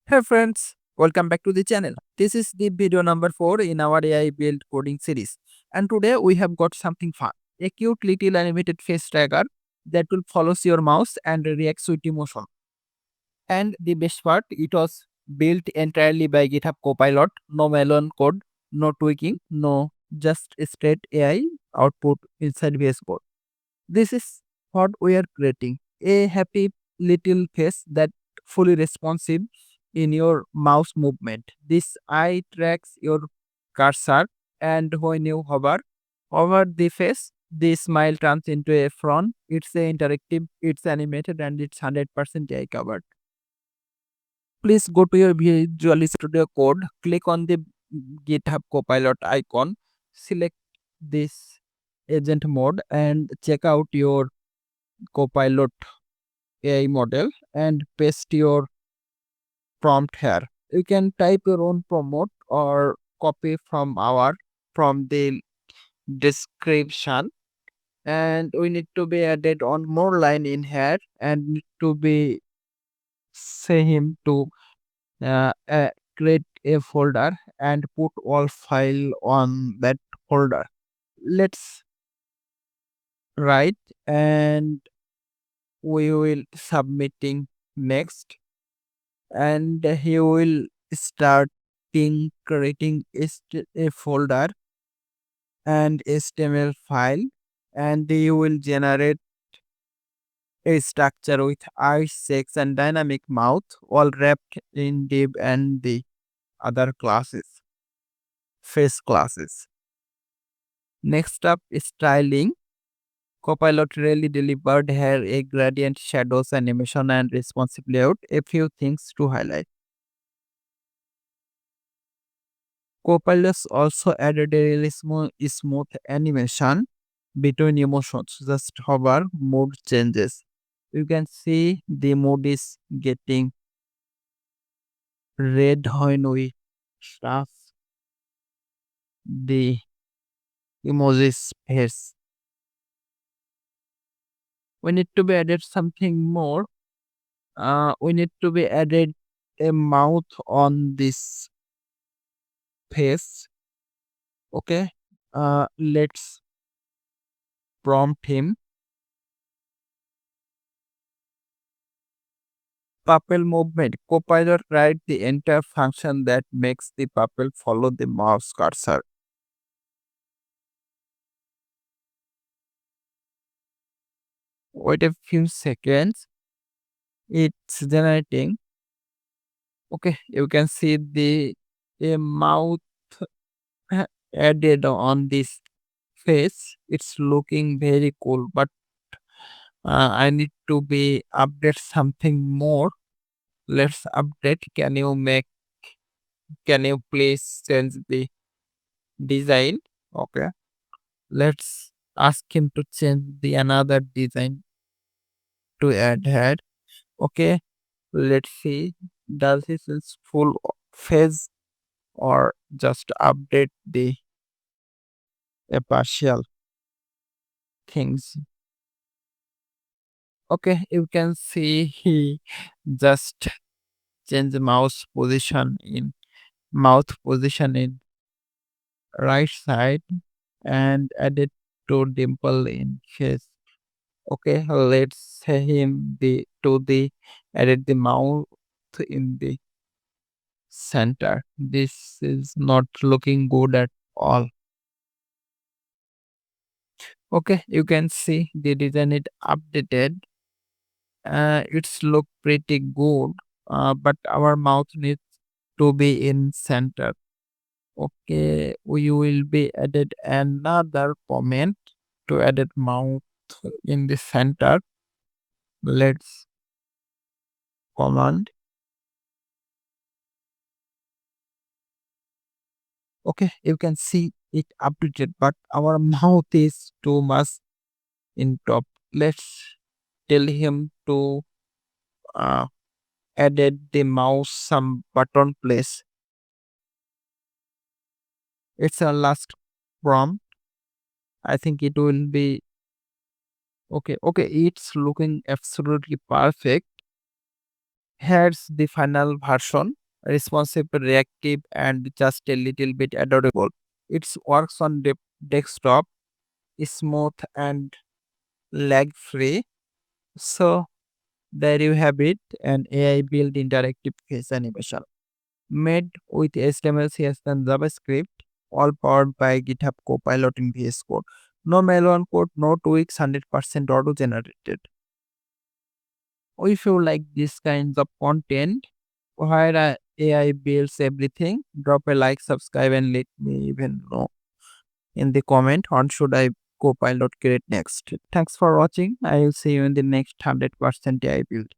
Hey friends, welcome back to the channel. This is the video number 4 in our AI build coding series. And today we have got something fun. A cute little animated face tracker that will follows your mouse and reacts with emotion. And the best part, it was built entirely by GitHub Copilot. No Melon code, no tweaking, no just straight AI output inside VS Code. This is what we are creating. A happy little face that fully responsive in your mouse movement. This eye tracks your cursor, and when you hover over the face, the smile turns into a frown. It's a interactive, it's animated, and it's 100% AI covered. Please go to your Visual Studio Code, click on the GitHub Copilot icon, select this agent mode, and check out your Copilot AI model and paste your prompt here. You can type your own prompt or copy from the description, and we need to be added on more line in here and need to be say him to create a folder and put all file on that folder. Let's write and we will submitting next, and he will starting creating a folder and HTML file, and he will generate a structure with eyes, sex, and dynamic mouth, all wrapped in div and the other classes, face classes. Next up is styling. Copilot really delivered here a gradient, shadows, animation, and responsive layout. A few things to highlight. Copilot also added a really smooth animation between emotions. Just hover, mood changes. You can see the mood is getting red when we stuff the emoji's face. We need to be added something more. We need to be added a mouth on this face. Okay. Let's prompt him. Pupil movement. Copilot write the entire function that makes the pupil follow the mouse cursor. Wait a few seconds. It's generating. Okay, you can see the a mouth added on this face. It's looking very cool, but I need to be update something more. Let's update. Can you please change the design? Okay. Let's ask him to change the another design to add head. Okay. Let's see. Does this is full phase or just update the partial things? Okay, you can see he just change the mouth position in right side and added to dimple in his. Okay, let's say him the edit the mouth in the center. This is not looking good at all. Okay, you can see the design it updated. It's look pretty good, but our mouth needs to be in center. Okay, we will be added another comment to edit mouth in the center. Let's command. Okay, you can see it updated, but our mouth is too much in top. Let's tell him to uh, edit the mouse some button place. It's a last prompt. I think it will be okay. Okay, it's looking absolutely perfect. Here's the final version, responsive, reactive, and just a little bit adorable. It works on desktop, smooth and lag free. So there you have it, an AI built interactive face animation made with HTML, CSS, and JavaScript, all powered by GitHub Copilot in VS Code. No manual code, no tweaks, 100% auto generated. If you like this kinds of content where AI builds everything, drop a like, subscribe, and let me even know in the comment on should I Copilot create next. Thanks for watching. I will see you in the next 100% AI build.